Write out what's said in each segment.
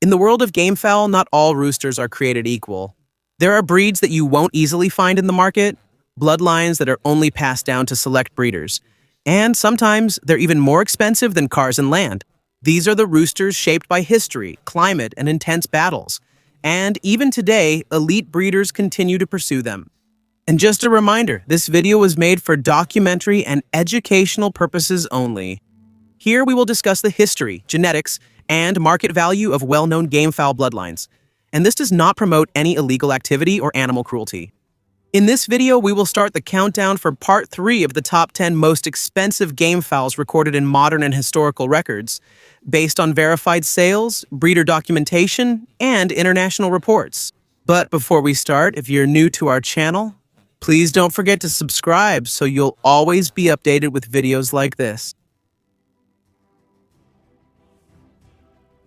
In the world of gamefowl, not all roosters are created equal. There are breeds that you won't easily find in the market, bloodlines that are only passed down to select breeders, and sometimes they're even more expensive than cars and land. These are the roosters shaped by history, climate, and intense battles. And even today, elite breeders continue to pursue them. And just a reminder, this video was made for documentary and educational purposes only. Here we will discuss the history, genetics, and market value of well-known gamefowl bloodlines. And this does not promote any illegal activity or animal cruelty. In this video, we will start the countdown for part 3 of the top 10 most expensive gamefowls recorded in modern and historical records, based on verified sales, breeder documentation, and international reports. But before we start, if you're new to our channel, please don't forget to subscribe so you'll always be updated with videos like this.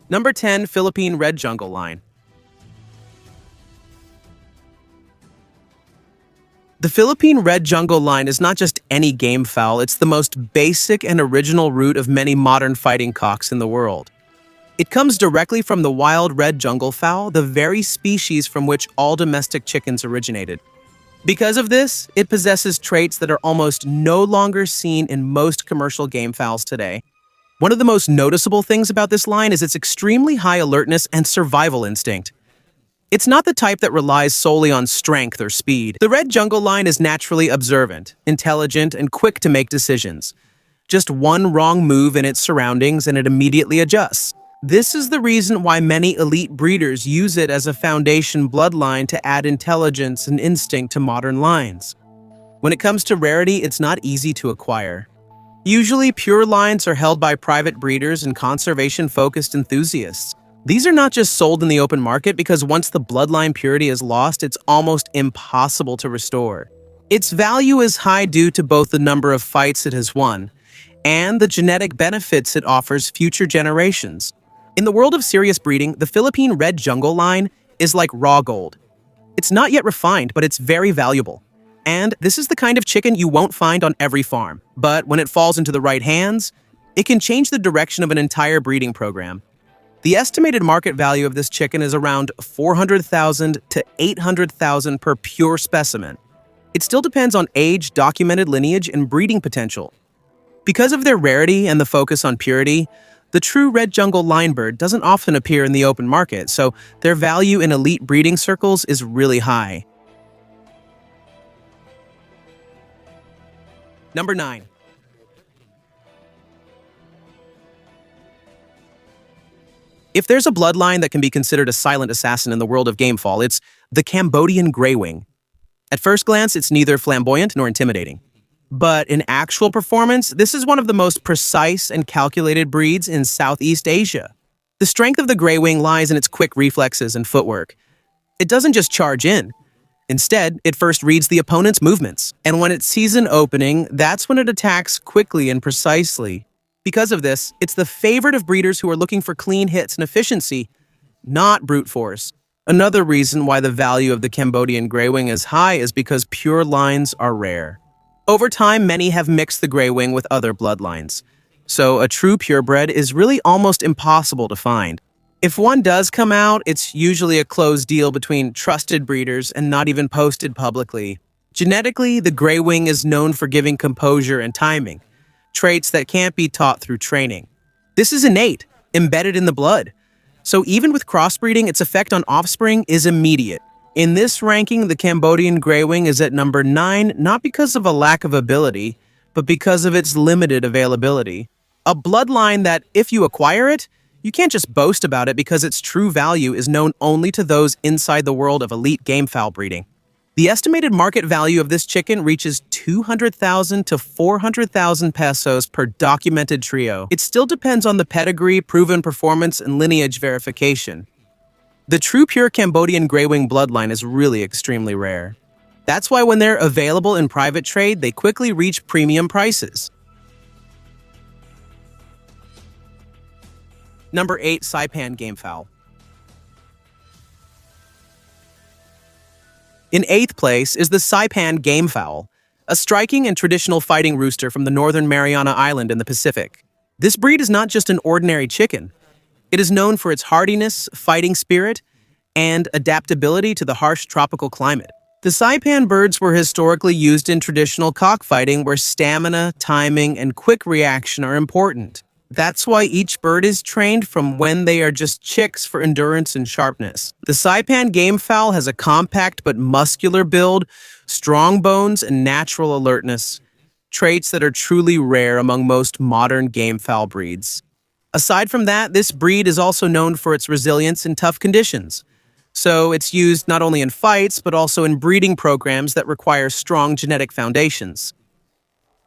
Number 10, Philippine Red Jungle Line. The Philippine Red Jungle Line is not just any gamefowl, it's the most basic and original root of many modern fighting cocks in the world. It comes directly from the wild red jungle fowl, the very species from which all domestic chickens originated. Because of this, it possesses traits that are almost no longer seen in most commercial gamefowls today. One of the most noticeable things about this line is its extremely high alertness and survival instinct. It's not the type that relies solely on strength or speed. The Red Jungle Line is naturally observant, intelligent, and quick to make decisions. Just one wrong move in its surroundings and it immediately adjusts. This is the reason why many elite breeders use it as a foundation bloodline to add intelligence and instinct to modern lines. When it comes to rarity, it's not easy to acquire. Usually, pure lines are held by private breeders and conservation-focused enthusiasts. These are not just sold in the open market because once the bloodline purity is lost, it's almost impossible to restore. Its value is high due to both the number of fights it has won and the genetic benefits it offers future generations. In the world of serious breeding, the Philippine Red Jungle Line is like raw gold. It's not yet refined, but it's very valuable. And this is the kind of chicken you won't find on every farm. But when it falls into the right hands, it can change the direction of an entire breeding program. The estimated market value of this chicken is around $400,000 to $800,000 per pure specimen. It still depends on age, documented lineage, and breeding potential. Because of their rarity and the focus on purity, the true red jungle line bird doesn't often appear in the open market, so their value in elite breeding circles is really high. Number 9. If there's a bloodline that can be considered a silent assassin in the world of gamefowl, it's the Cambodian Greywing. At first glance, it's neither flamboyant nor intimidating. But in actual performance, this is one of the most precise and calculated breeds in Southeast Asia. The strength of the Greywing lies in its quick reflexes and footwork. It doesn't just charge in. Instead, it first reads the opponent's movements, and when it sees an opening, that's when it attacks quickly and precisely. Because of this, it's the favorite of breeders who are looking for clean hits and efficiency, not brute force. Another reason why the value of the Cambodian Greywing is high is because pure lines are rare. Over time, many have mixed the Greywing with other bloodlines, so a true purebred is really almost impossible to find. If one does come out, it's usually a closed deal between trusted breeders and not even posted publicly. Genetically, the Greywing is known for giving composure and timing, traits that can't be taught through training. This is innate, embedded in the blood. So even with crossbreeding, its effect on offspring is immediate. In this ranking, the Cambodian Greywing is at number 9, not because of a lack of ability, but because of its limited availability. A bloodline that, if you acquire it, you can't just boast about it because its true value is known only to those inside the world of elite gamefowl breeding. The estimated market value of this chicken reaches 200,000 to 400,000 pesos per documented trio. It still depends on the pedigree, proven performance, and lineage verification. The true pure Cambodian Greywing bloodline is really extremely rare. That's why when they're available in private trade, they quickly reach premium prices. Number 8, Saipan Gamefowl. In 8th place is the Saipan Gamefowl, a striking and traditional fighting rooster from the northern Mariana Island in the Pacific. This breed is not just an ordinary chicken. It is known for its hardiness, fighting spirit, and adaptability to the harsh tropical climate. The Saipan birds were historically used in traditional cockfighting where stamina, timing, and quick reaction are important. That's why each bird is trained from when they are just chicks for endurance and sharpness. The Saipan gamefowl has a compact but muscular build, strong bones, and natural alertness, traits that are truly rare among most modern gamefowl breeds. Aside from that, this breed is also known for its resilience in tough conditions. So it's used not only in fights, but also in breeding programs that require strong genetic foundations.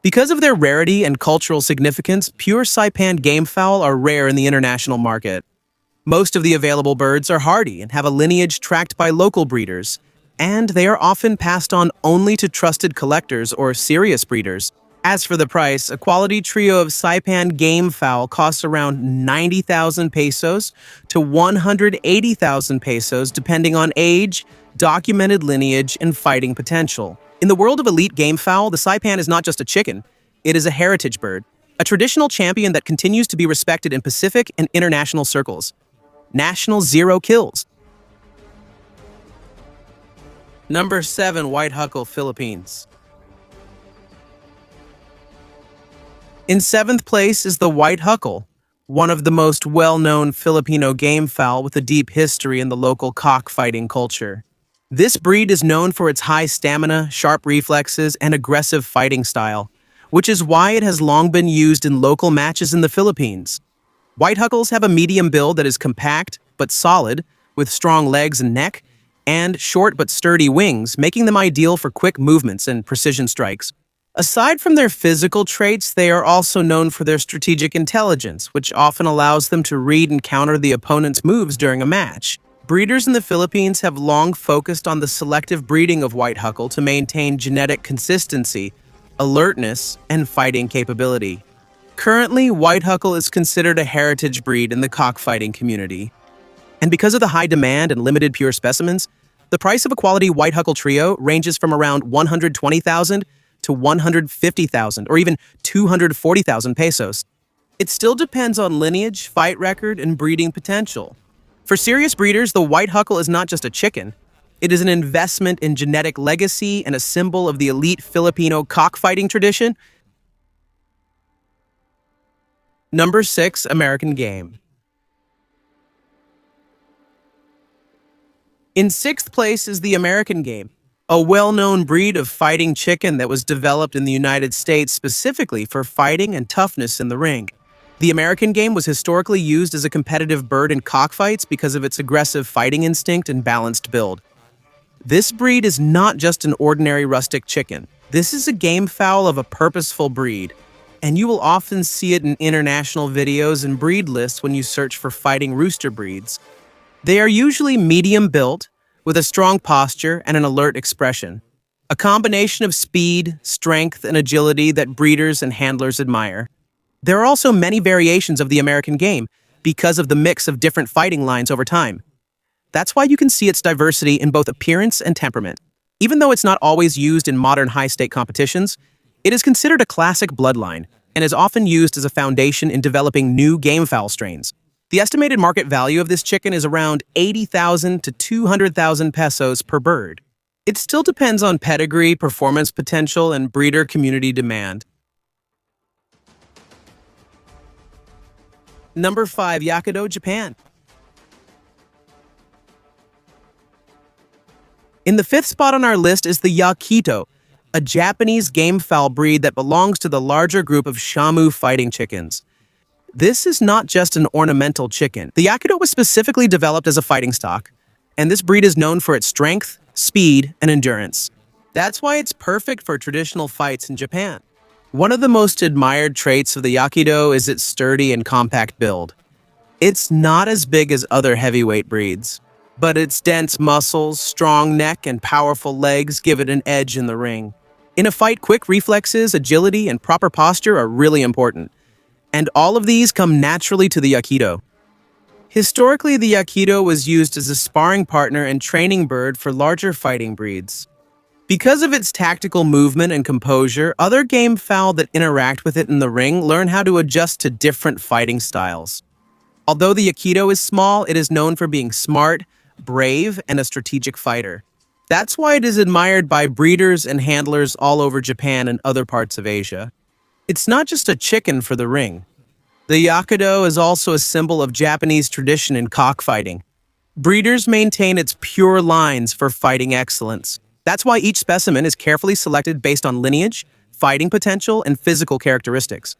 Because of their rarity and cultural significance, pure Saipan gamefowl are rare in the international market. Most of the available birds are hardy and have a lineage tracked by local breeders, and they are often passed on only to trusted collectors or serious breeders. As for the price, a quality trio of Saipan gamefowl costs around 90,000 pesos to 180,000 pesos depending on age, documented lineage, and fighting potential. In the world of elite gamefowl, the Saipan is not just a chicken, it is a heritage bird, a traditional champion that continues to be respected in Pacific and international circles. National zero kills. Number 7, Whitehuckle, Philippines. In 7th place is the Whitehuckle, one of the most well-known Filipino gamefowl with a deep history in the local cockfighting culture. This breed is known for its high stamina, sharp reflexes, and aggressive fighting style, which is why it has long been used in local matches in the Philippines. Whitehuckles have a medium build that is compact but solid, with strong legs and neck, and short but sturdy wings, making them ideal for quick movements and precision strikes. Aside from their physical traits, they are also known for their strategic intelligence, which often allows them to read and counter the opponent's moves during a match. Breeders in the Philippines have long focused on the selective breeding of Whitehuckle to maintain genetic consistency, alertness, and fighting capability. Currently, Whitehuckle is considered a heritage breed in the cockfighting community. And because of the high demand and limited pure specimens, the price of a quality Whitehuckle trio ranges from around 120,000 to 150,000 or even 240,000 pesos. It still depends on lineage, fight record, and breeding potential. For serious breeders, the Whitehuckle is not just a chicken. It is an investment in genetic legacy and a symbol of the elite Filipino cockfighting tradition. Number 6, American Game. In 6th place is the American Game, a well-known breed of fighting chicken that was developed in the United States specifically for fighting and toughness in the ring. The American Game was historically used as a competitive bird in cockfights because of its aggressive fighting instinct and balanced build. This breed is not just an ordinary rustic chicken. This is a gamefowl of a purposeful breed, and you will often see it in international videos and breed lists when you search for fighting rooster breeds. They are usually medium-built, with a strong posture and an alert expression, a combination of speed, strength, and agility that breeders and handlers admire. There are also many variations of the American Game because of the mix of different fighting lines over time. That's why you can see its diversity in both appearance and temperament. Even though it's not always used in modern high-stake competitions, it is considered a classic bloodline and is often used as a foundation in developing new gamefowl strains. The estimated market value of this chicken is around 80,000 to 200,000 pesos per bird. It still depends on pedigree, performance potential, and breeder community demand. Number 5, Yakido, Japan. In the 5th spot on our list is the Yakido, a Japanese gamefowl breed that belongs to the larger group of Shamu fighting chickens. This is not just an ornamental chicken. The Yakido was specifically developed as a fighting stock, and this breed is known for its strength, speed, and endurance. That's why it's perfect for traditional fights in Japan. One of the most admired traits of the Yakido is its sturdy and compact build. It's not as big as other heavyweight breeds, but its dense muscles, strong neck, and powerful legs give it an edge in the ring. In a fight, quick reflexes, agility, and proper posture are really important, and all of these come naturally to the Yakido. Historically, the Yakido was used as a sparring partner and training bird for larger fighting breeds. Because of its tactical movement and composure, other gamefowl that interact with it in the ring learn how to adjust to different fighting styles. Although the Yakido is small, it is known for being smart, brave, and a strategic fighter. That's why it is admired by breeders and handlers all over Japan and other parts of Asia. It's not just a chicken for the ring. The Yakido is also a symbol of Japanese tradition in cockfighting. Breeders maintain its pure lines for fighting excellence. That's why each specimen is carefully selected based on lineage, fighting potential, and physical characteristics.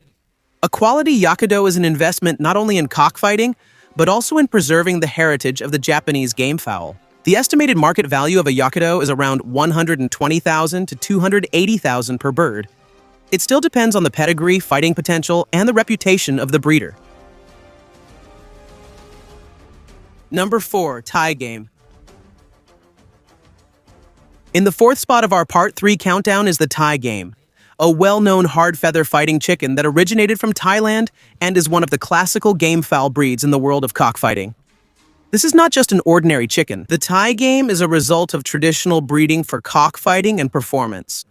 A quality Yakido is an investment not only in cockfighting, but also in preserving the heritage of the Japanese gamefowl. The estimated market value of a Yakido is around $120,000 to $280,000 per bird. It still depends on the pedigree, fighting potential, and the reputation of the breeder. Number 4, tie game. In the 4th spot of our Part 3 countdown is the tie game, a well-known hard-feather fighting chicken that originated from Thailand and is one of the classical gamefowl breeds in the world of cockfighting. This is not just an ordinary chicken. The tie game is a result of traditional breeding for cockfighting and performance.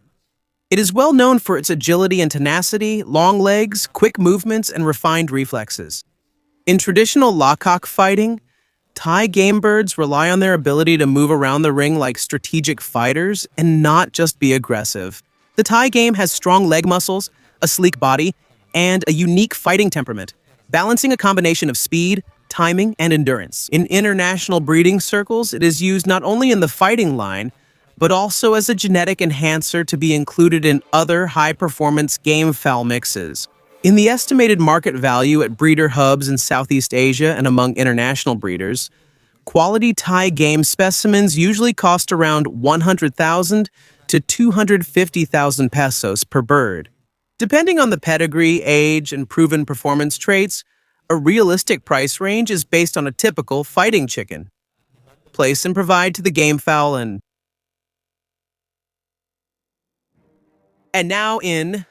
It is well known for its agility and tenacity, long legs, quick movements, and refined reflexes. In traditional lawcock fighting, tie game birds rely on their ability to move around the ring like strategic fighters and not just be aggressive. The tie game has strong leg muscles, a sleek body, and a unique fighting temperament, balancing a combination of speed, timing, and endurance. In international breeding circles, it is used not only in the fighting line, but also as a genetic enhancer to be included in other high-performance gamefowl mixes. In the estimated market value at breeder hubs in Southeast Asia and among international breeders, quality tie game specimens usually cost around 100,000 to 250,000 pesos per bird. Depending on the pedigree, age, and proven performance traits, a realistic price range is based on a typical fighting chicken. Place and provide to the gamefowl and now in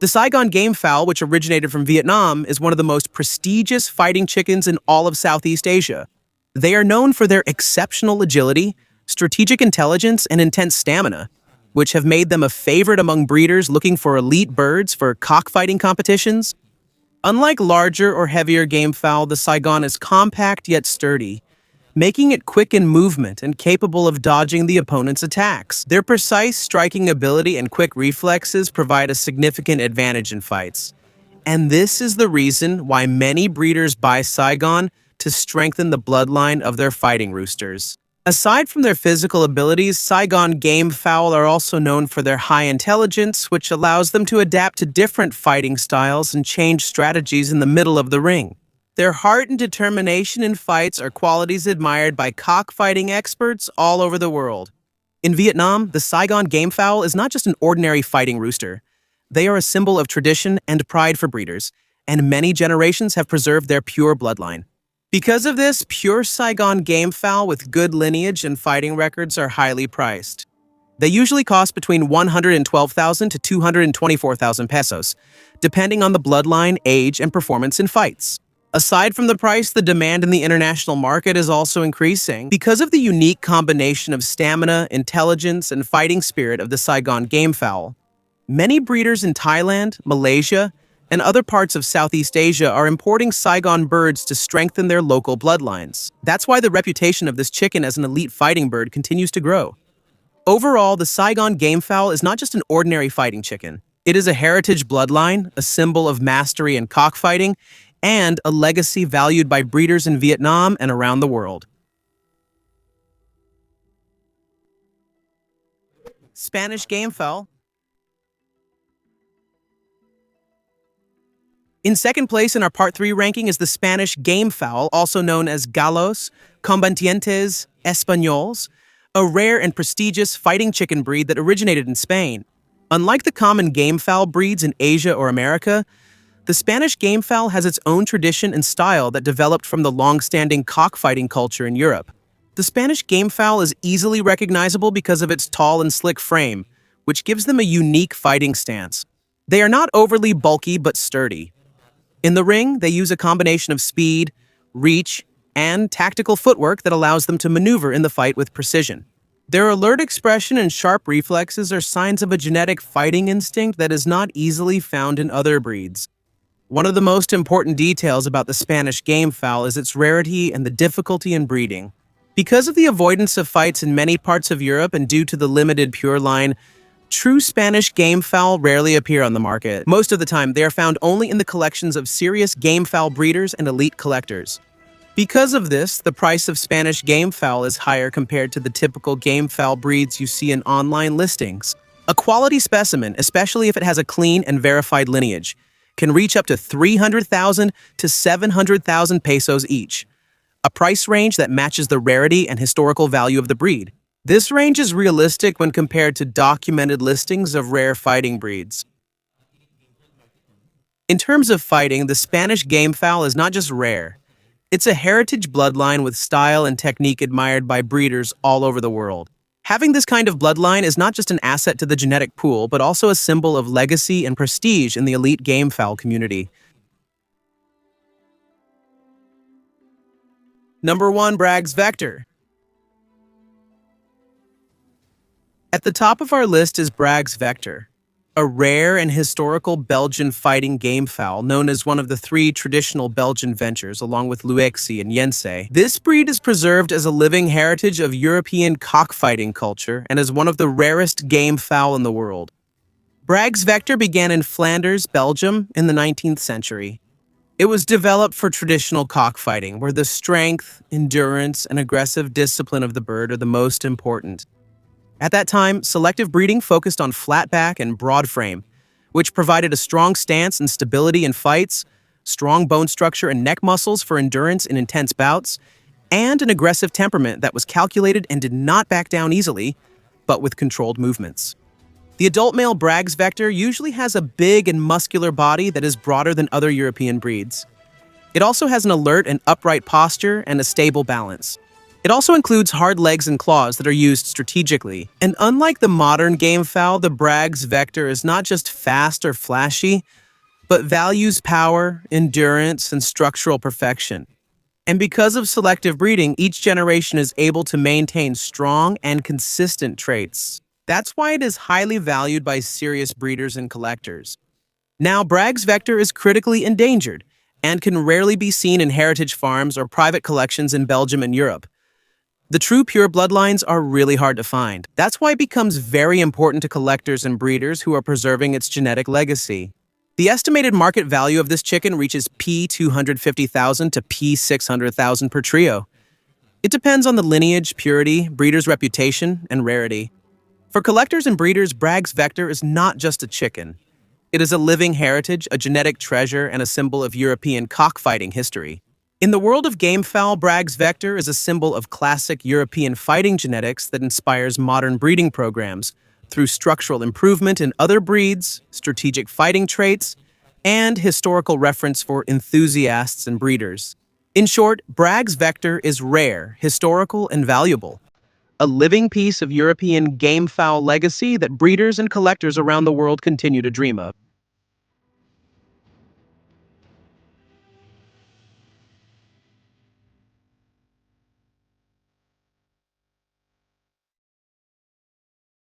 the Saigon gamefowl, which originated from Vietnam, is one of the most prestigious fighting chickens in all of Southeast Asia. They are known for their exceptional agility, strategic intelligence, and intense stamina, which have made them a favorite among breeders looking for elite birds for cockfighting competitions. Unlike larger or heavier gamefowl, the Saigon is compact yet sturdy, making it quick in movement and capable of dodging the opponent's attacks. Their precise striking ability and quick reflexes provide a significant advantage in fights. And this is the reason why many breeders buy Saigon to strengthen the bloodline of their fighting roosters. Aside from their physical abilities, Saigon gamefowl are also known for their high intelligence, which allows them to adapt to different fighting styles and change strategies in the middle of the ring. Their heart and determination in fights are qualities admired by cockfighting experts all over the world. In Vietnam, the Saigon gamefowl is not just an ordinary fighting rooster. They are a symbol of tradition and pride for breeders, and many generations have preserved their pure bloodline. Because of this, pure Saigon gamefowl with good lineage and fighting records are highly priced. They usually cost between 112,000 to 224,000 pesos, depending on the bloodline, age, and performance in fights. Aside from the price, the demand in the international market is also increasing because of the unique combination of stamina, intelligence, and fighting spirit of the Saigon gamefowl. Many breeders in Thailand, Malaysia, and other parts of Southeast Asia are importing Saigon birds to strengthen their local bloodlines. That's why the reputation of this chicken as an elite fighting bird continues to grow. Overall, the Saigon gamefowl is not just an ordinary fighting chicken. It is a heritage bloodline, a symbol of mastery in cockfighting, and a legacy valued by breeders in Vietnam and around the world. Spanish gamefowl. In second place in our Part 3 ranking is the Spanish gamefowl, also known as Gallos Combatientes Españoles, a rare and prestigious fighting chicken breed that originated in Spain. Unlike the common gamefowl breeds in Asia or America, the Spanish gamefowl has its own tradition and style that developed from the long-standing cockfighting culture in Europe. The Spanish gamefowl is easily recognizable because of its tall and slick frame, which gives them a unique fighting stance. They are not overly bulky but sturdy. In the ring, they use a combination of speed, reach, and tactical footwork that allows them to maneuver in the fight with precision. Their alert expression and sharp reflexes are signs of a genetic fighting instinct that is not easily found in other breeds. One of the most important details about the Spanish Gamefowl is its rarity and the difficulty in breeding. Because of the avoidance of fights in many parts of Europe and due to the limited pure line, true Spanish Gamefowl rarely appear on the market. Most of the time, they are found only in the collections of serious gamefowl breeders and elite collectors. Because of this, the price of Spanish Gamefowl is higher compared to the typical gamefowl breeds you see in online listings. A quality specimen, especially if it has a clean and verified lineage, can reach up to 300,000 to 700,000 pesos each, a price range that matches the rarity and historical value of the breed. This range is realistic when compared to documented listings of rare fighting breeds. In terms of fighting, the Spanish Gamefowl is not just rare. It's a heritage bloodline with style and technique admired by breeders all over the world. Having this kind of bloodline is not just an asset to the genetic pool, but also a symbol of legacy and prestige in the elite gamefowl community. Number 1. Bragg's Vector. At the top of our list is Bragg's Vector, a rare and historical Belgian fighting gamefowl known as one of the 3 traditional Belgian ventures, along with Luexi and Yense. This breed is preserved as a living heritage of European cockfighting culture and is one of the rarest gamefowl in the world. Bragg's Vector began in Flanders, Belgium, in the 19th century. It was developed for traditional cockfighting, where the strength, endurance, and aggressive discipline of the bird are the most important. At that time, selective breeding focused on flat back and broad frame, which provided a strong stance and stability in fights, strong bone structure and neck muscles for endurance in intense bouts, and an aggressive temperament that was calculated and did not back down easily, but with controlled movements. The adult male Bragg's Vector usually has a big and muscular body that is broader than other European breeds. It also has an alert and upright posture and a stable balance. It also includes hard legs and claws that are used strategically. And unlike the modern gamefowl, the Bragg's Vector is not just fast or flashy, but values power, endurance, and structural perfection. And because of selective breeding, each generation is able to maintain strong and consistent traits. That's why it is highly valued by serious breeders and collectors. Now, Bragg's Vector is critically endangered and can rarely be seen in heritage farms or private collections in Belgium and Europe. The true pure bloodlines are really hard to find. That's why it becomes very important to collectors and breeders who are preserving its genetic legacy. The estimated market value of this chicken reaches P250,000 to P600,000 per trio. It depends on the lineage, purity, breeder's reputation, and rarity. For collectors and breeders, Bragg's Vector is not just a chicken. It is a living heritage, a genetic treasure, and a symbol of European cockfighting history. In the world of gamefowl, Bragg's Vector is a symbol of classic European fighting genetics that inspires modern breeding programs through structural improvement in other breeds, strategic fighting traits, and historical reference for enthusiasts and breeders. In short, Bragg's Vector is rare, historical, and valuable. A living piece of European gamefowl legacy that breeders and collectors around the world continue to dream of.